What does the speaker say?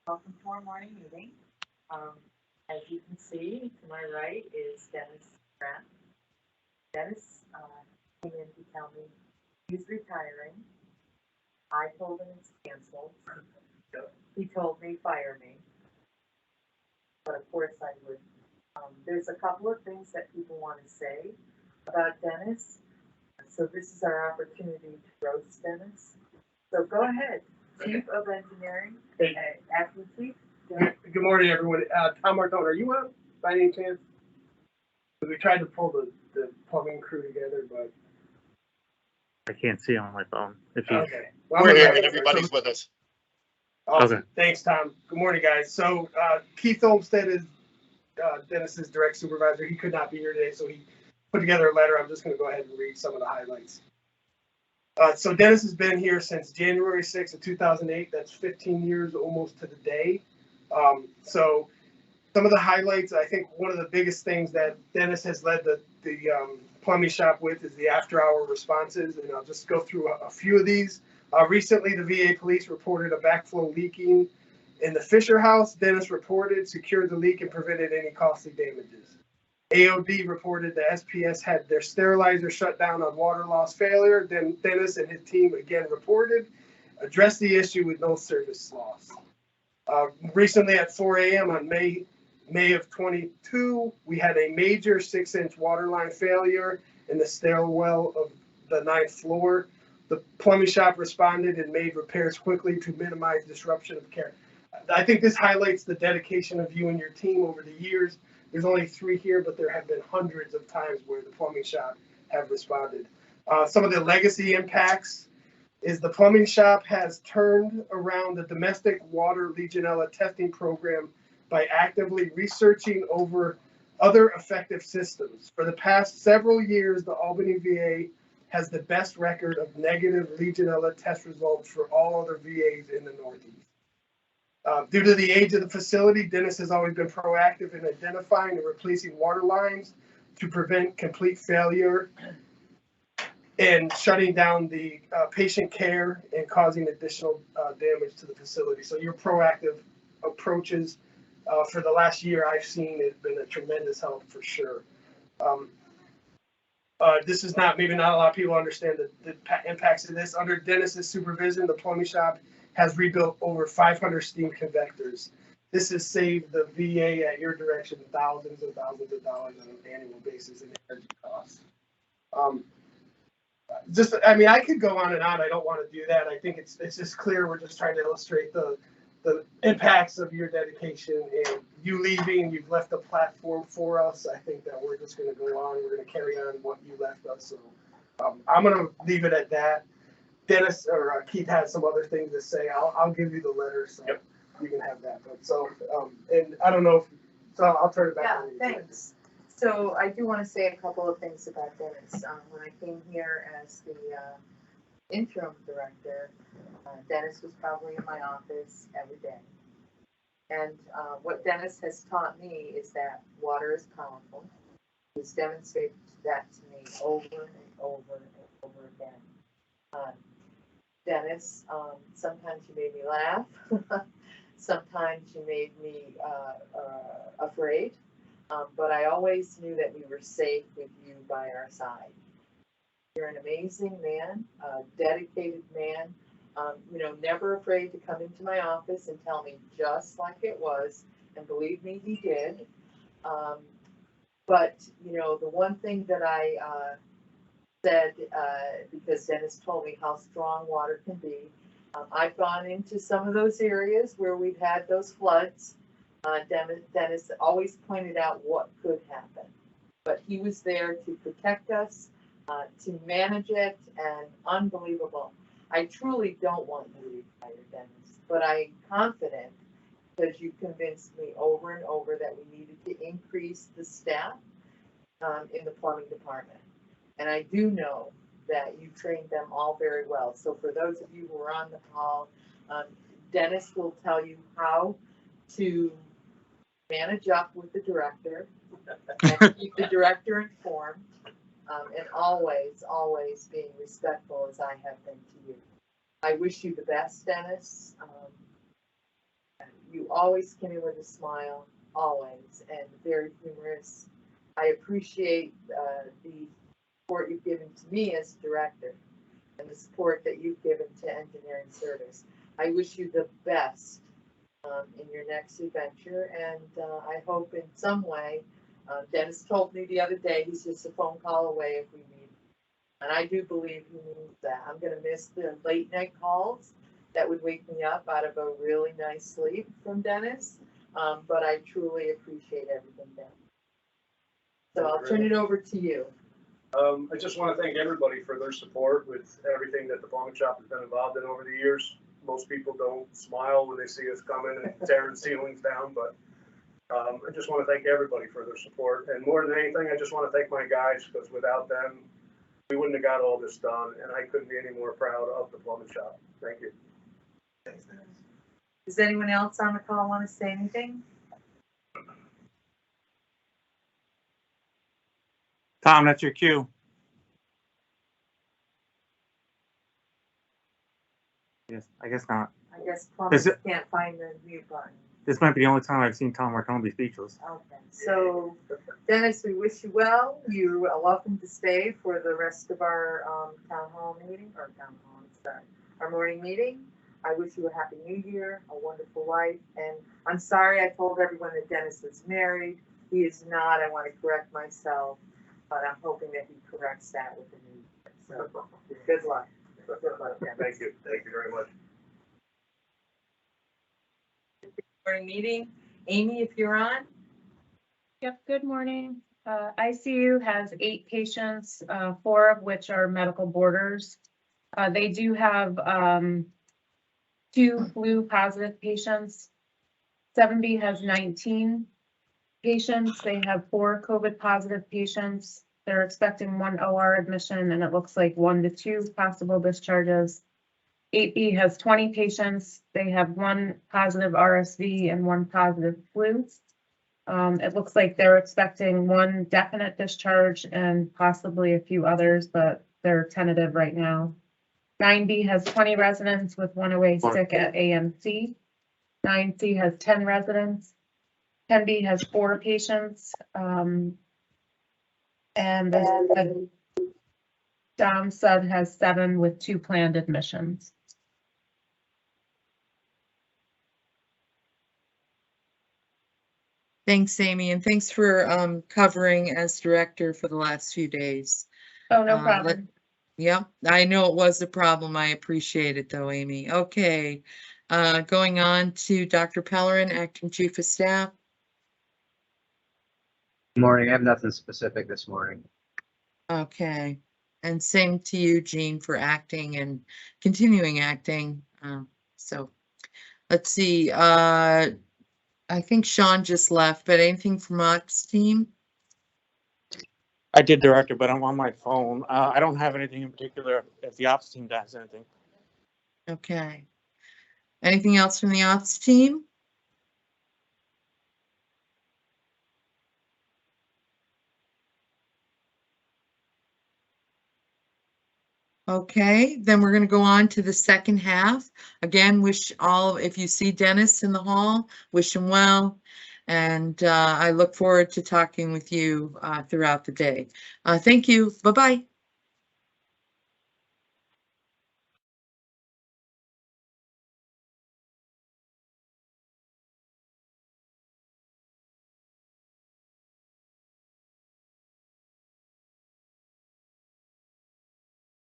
Welcome to our morning meeting. Um, as you can see, to my right is Dennis Mcgrath. Dennis came in to tell me he's retiring. I told him it's canceled. He told me fire me, but of course I would. There's a couple of things that people want to say about Dennis, so this is our opportunity to roast Dennis. So go ahead, Chief of Engineering, Hey. Acting Chief. Good morning, everyone. Tom Martone, are you on by any chance? We tried to pull the plumbing crew together, but I can't see on my phone. If you okay. Well, We're here. right. Everybody's with us. Awesome. Okay. Thanks, Tom. Good morning, guys. So Keith Olmstead is Dennis's direct supervisor. He could not be here today, so he put together a letter. I'm just going to go ahead and read some of the highlights. So Dennis has been here since January 6th of 2008. That's 15 years almost to the day. So some of the highlights, I think one of the biggest things that Dennis has led the plumbing shop with is the after-hour responses, and I'll just go through a few of these. Recently, the VA police reported a backflow leaking in the Fisher house. Dennis reported, secured the leak, and prevented any costly damages. AOD reported the SPS had their sterilizer shut down on water loss failure. Then Dennis and his team again reported, addressed the issue with no service loss. Recently at 4 a.m. on May of 22, we had a major 6-inch water line failure in the stairwell of the 9th floor. The plumbing shop responded and made repairs quickly to minimize disruption of care. I think this highlights the dedication of you and your team over the years. There's only 3 here, but there have been hundreds of times where the plumbing shop have responded. Some of the legacy impacts is the plumbing shop has turned around the domestic water Legionella testing program by actively researching over other effective systems. For the past several years, the Albany VA has the best record of negative Legionella test results for all other VAs in the Northeast. Due to the age of the facility, Dennis has always been proactive in identifying and replacing water lines to prevent complete failure and shutting down the patient care and causing additional damage to the facility. So your proactive approaches for the last year I've seen has been a tremendous help for sure. This is maybe not a lot of people understand the impacts of this. Under Dennis's supervision, the plumbing shop has rebuilt over 500 steam convectors. This has saved the VA at your direction thousands and thousands of dollars on an annual basis in energy costs. I could go on and on. I don't want to do that. I think it's just clear. We're just trying to illustrate the impacts of your dedication and you leaving. You've left a platform for us. I think that we're just going to go on. We're going to carry on what you left us. So I'm going to leave it at that. Dennis or Keith had some other things to say. I'll give you the letter so yep. You can have that. But and I don't know so I'll turn it back. Yeah, thanks. So I do want to say a couple of things about Dennis. When I came here as the interim director, Dennis was probably in my office every day. And what Dennis has taught me is that water is powerful. He's demonstrated that to me over and over and over again. Dennis, sometimes you made me laugh. Sometimes you made me afraid. But I always knew that we were safe with you by our side. You're an amazing man, a dedicated man, never afraid to come into my office and tell me just like it was. And believe me, he did. But the one thing that I said, because Dennis told me how strong water can be, I've gone into some of those areas where we've had those floods. Dennis always pointed out what could happen, but he was there to protect us, to manage it, and unbelievable. I truly don't want you to retire, Dennis, but I'm confident because you convinced me over and over that we needed to increase the staff in the plumbing department. And I do know that you trained them all very well. So for those of you who are on the call, Dennis will tell you how to manage up with the director and keep the director informed, and always being respectful as I have been to you. I wish you the best, Dennis. you always came in with a smile, always, and very humorous. I appreciate the support you've given to me as director and the support that you've given to engineering service. I wish you the best in your next adventure, and I hope in some way, Dennis told me the other day, he's just a phone call away if we need. And I do believe he means that. I'm gonna miss the late night calls that would wake me up out of a really nice sleep from Dennis. But I truly appreciate everything, Dennis. So I'll turn it over to you. I just want to thank everybody for their support with everything that the pawn shop has been involved in over the years. Most people don't smile when they see us coming and tearing ceilings down, but I just want to thank everybody for their support. And more than anything, I just want to thank my guys, because without them, we wouldn't have got all this done, and I couldn't be any more proud of the plumbing shop. Thank you. Thanks, Dennis. Does anyone else on the call want to say anything? Tom, that's your cue. Yes, I guess not. I guess plumbers Is it- can't find the mute button. This might be the only time I've seen Tom Martone be speechless. Okay, so Dennis, we wish you well. You are welcome to stay for the rest of our town hall meeting, our morning meeting. I wish you a happy new year, a wonderful life, and I'm sorry I told everyone that Dennis was married. He is not. I want to correct myself, but I'm hoping that he corrects that with the new year. So good luck. Good luck, Dennis. Thank you. Thank you very much. Morning meeting. Amy, if you're on. Yep, good morning. ICU has 8 patients, 4 of which are medical boarders. They do have 2 flu positive patients. 7B has 19 patients. They have 4 COVID positive patients. They're expecting 1 OR admission, and it looks like 1 to 2 possible discharges. 8B has 20 patients. They have 1 positive RSV and 1 positive flu. It looks like they're expecting 1 definite discharge and possibly a few others, but they're tentative right now. 9B has 20 residents with 1 away sick at AMC. 9C has 10 residents. 10B has 4 patients. And the Dom Sud has 7 with 2 planned admissions. Thanks, Amy, and thanks for covering as director for the last few days. Oh, no Uh, problem. Yep, I know it was a problem. I appreciate it though, Amy. Okay, going on to Dr. Pellerin, Acting Chief of Staff. Morning. I have nothing specific this morning. Okay, and same to you, Jean, for acting and continuing acting. So let's see. I think Sean just left, but anything from Ops team? I did, Director, but I'm on my phone. I don't have anything in particular if the ops team does anything. Okay. Anything else from the Ops team? Okay, then we're going to go on to the second half. Again, if you see Dennis in the hall, wish him well. And I look forward to talking with you throughout the day. Thank you. Bye-bye.